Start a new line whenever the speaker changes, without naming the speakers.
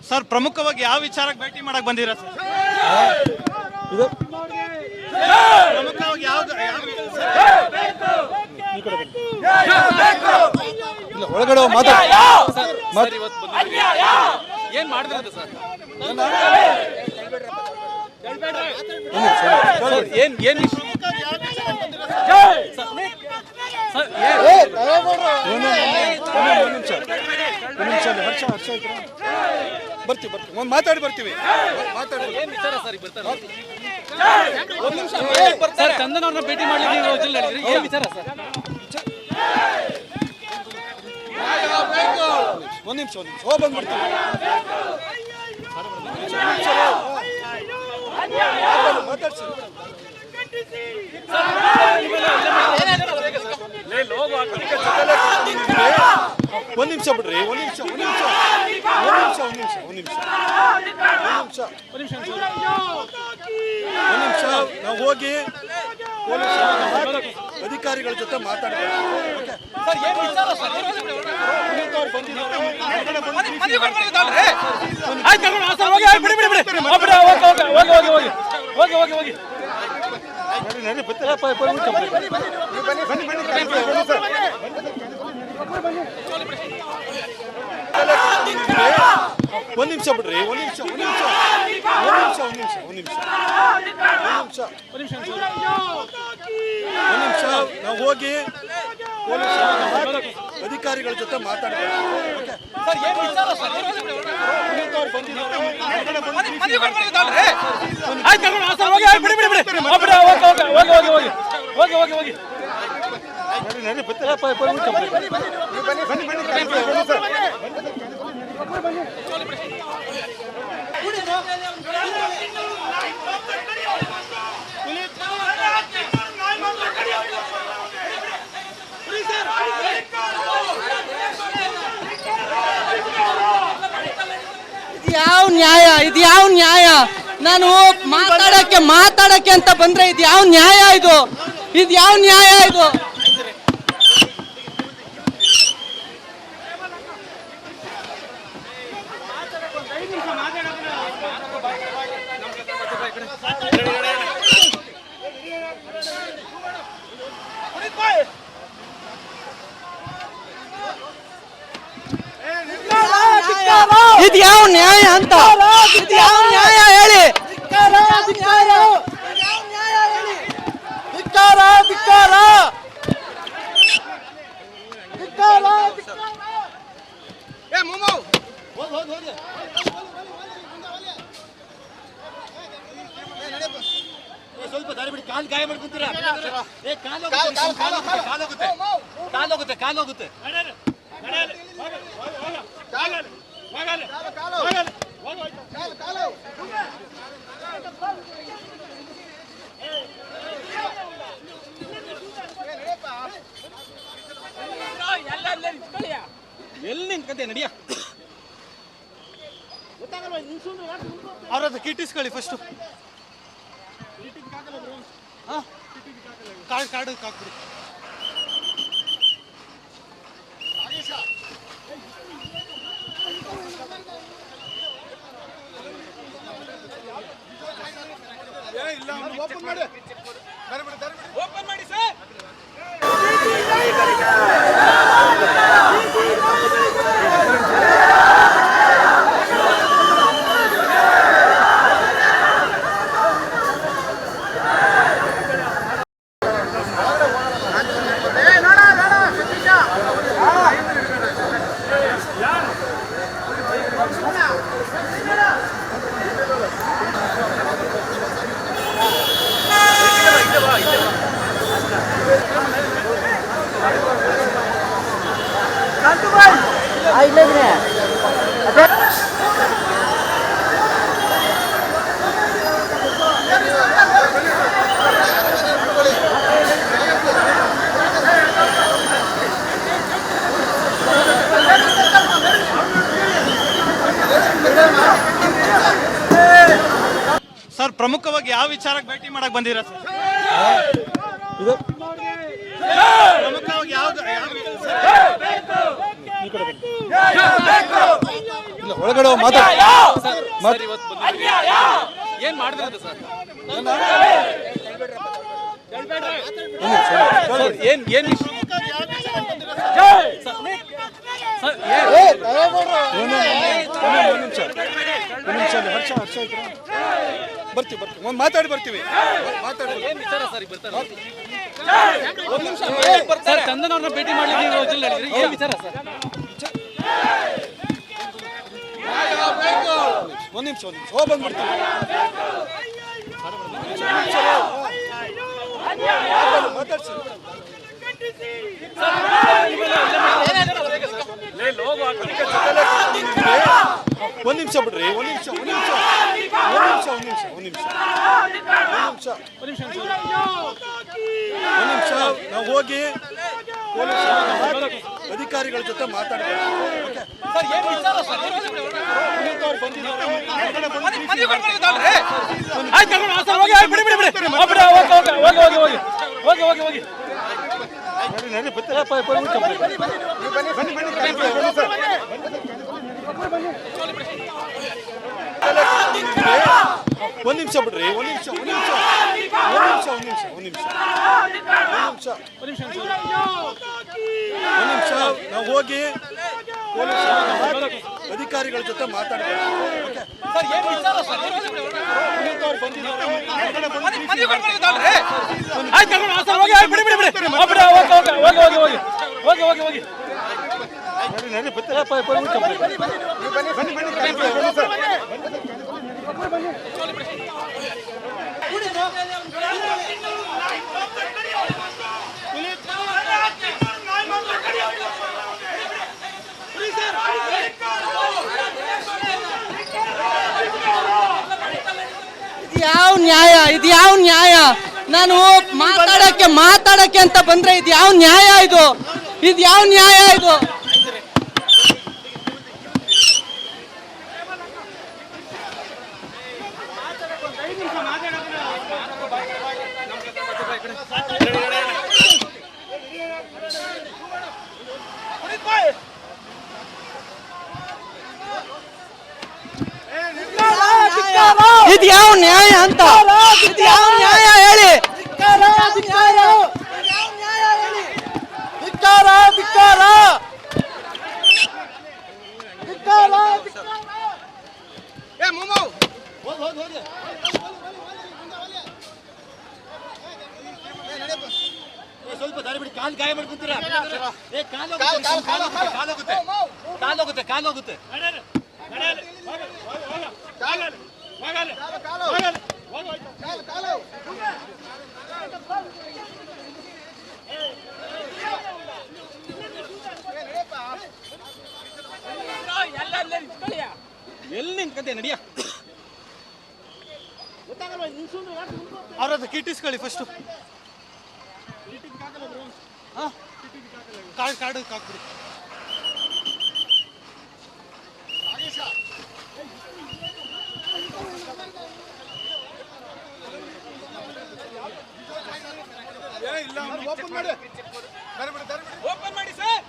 Sir, ಪ್ರಮುಖವಾಗಿ ಯಾವ ವಿಚಾರಕ್ಕೆ ಭೇಟಿ ಮಾಡಕ್ ಬಂದಿರ ಸರ್? ಪ್ರಮುಖವಾಗಿ
ಒಳಗಡೆ
ಏನ್ ಮಾಡಿದ್ರೆ ಸರ್? ಏನ್ ಏನ್
ಬರ್ತೀವಿ ಮಾತಾಡಿ ಬರ್ತೀವಿ.
ಸರ್, ಚಂದನ್ ಅವ್ರನ್ನ ಭೇಟಿ ಮಾಡ್ಲಿಕ್ಕೆ ಏನ್ ವಿಚಾರ ಸರ್?
ಒಂದ್ ನಿಮಿಷ ಬಂದ್ಬಿಡ್ತೀವಿ. ಮಾತಾಡ್ಸಿ. ಒಂದ್ ನಿಮಿಷ ಬಿಡ್ರಿ. ಒಂದ್ ನಿಮಿಷ ನಾವು ಹೋಗಿ ಅಧಿಕಾರಿಗಳ ಜೊತೆ ಮಾತಾಡ್ಬೇಕು. ಒಂದ್ ನಿಮಿಷ ಬಿಡ್ರಿ. ನಾವು ಹೋಗಿ ಅಧಿಕಾರಿಗಳ ಜೊತೆ ಮಾತಾಡ್ಬೇಕು.
ಇದು ಯಾವ ನ್ಯಾಯ? ನಾನು ಮಾತಾಡಕ್ಕೆ ಅಂತ ಬಂದ್ರೆ ಇದು ಯಾವ ನ್ಯಾಯ? ಇದು ಯಾವ ನ್ಯಾಯ? ಇದು ಇದು ಯಾವ ನ್ಯಾಯ ಅಂತ? ಇದು ಯಾವ ನ್ಯಾಯ ಹೇಳಿ?
ಸ್ವಲ್ಪ ದಾರಿ ಬಿಡಿ. ಕಾಲು ಗಾಯ ಮಾಡ್ಕೊಂತೀರಾ? ಕಾಲೋಗುತ್ತೆ.
ಎಲ್ಲಿ ನಿಂತ್ಕಂತೆ ನಡಿಯ.
ಅವ್ರ ಹತ್ರ ಕಿಟ್ಟಿಸ್ಕೊಳ್ಳಿ ಫಸ್ಟ್. ಕಾರ್ಡ್ ಹಾಕ್ಬಿಡಿ.
ಓಪನ್ ಮಾಡಿ ಸರ್. ಸರ್, ಪ್ರಮುಖವಾಗಿ ಯಾವ ವಿಚಾರಕ್ಕೆ ಭೇಟಿ ಮಾಡಕ್ ಬಂದಿರ ಸರ್? ಪ್ರಮುಖವಾಗಿ
ಈ ಕಡೆ ಬನ್ನಿ. ಇಲ್ಲ ಒಳಗಡೆ ಹೋಗಿ ಮಾತಾಡಿ.
ಏನ್ ಮಾಡಿದ್ರದು ಸರ್? ಏನ್ ಏನ್
ಹರ್ಷ ಬರ್ತೀವಿ ಒಂದು ಮಾತಾಡಿ ಬರ್ತೀವಿ.
ಸರ್ ಚಂದನ್ ಅವ್ರನ್ನ ಭೇಟಿ ಮಾಡ್ಲಿಕ್ಕೆ ಏನ್ ವಿಚಾರ ಸರ್?
ಒಂದ್ ನಿಮಿಷ ಹೋಗಿ ಬಂದ್ಬಿಡ್ತೀವಿ. ಮಾತಾಡ್ಸಿ. ಒಂದ್ ನಿಮಿಷ ಬಿಡ್ರಿ. ಒಂದ್ ನಿಮಿಷ ನಾವು ಹೋಗಿ ಅಧಿಕಾರಿಗಳ ಜೊತೆ ಮಾತಾಡ್ಬೇಕು. ಒಂದ್ ನಿಮಿಷ ಬಿಡ್ರಿ. ಒಂದ್ ನಿಮಿಷ ನಾವು ಹೋಗಿ ಅಧಿಕಾರಿಗಳ ಜೊತೆ ಮಾತಾಡ್ಬೇಕು.
ಇದು ಯಾವ ನ್ಯಾಯ? ನಾನು ಮಾತಾಡಕ್ಕೆ ಅಂತ ಬಂದ್ರೆ ಇದು ಯಾವ ನ್ಯಾಯ? ಇದು ಯಾವ ನ್ಯಾಯ? ಇದು ಯಾವ ನ್ಯಾಯ ಅಂತ? ಇದು ಯಾವ ನ್ಯಾಯ ಹೇಳಿ?
ಸ್ವಲ್ಪ ದಾರಿ ಬಿಡಿ, ಕಾಲು ಗಾಯ ಮಾಡ್ಕೊಂತೀರಾ? ಕಾಲು ಹೋಗುತ್ತೆ.
ಎಲ್ಲಿ ನಿಂತ್ಕಂತೆ ನಡಿಯ.
ಅವ್ರ ಹತ್ರ ಕಿಟ್ಟಿಸ್ಕೊಳ್ಳಿ ಫಸ್ಟು. ಕಾರ್ಡ್ ಹಾಕ್ಬಿಡಿ. ಇಲ್ಲ ಓಪನ್ ಮಾಡಿ ಸರ್.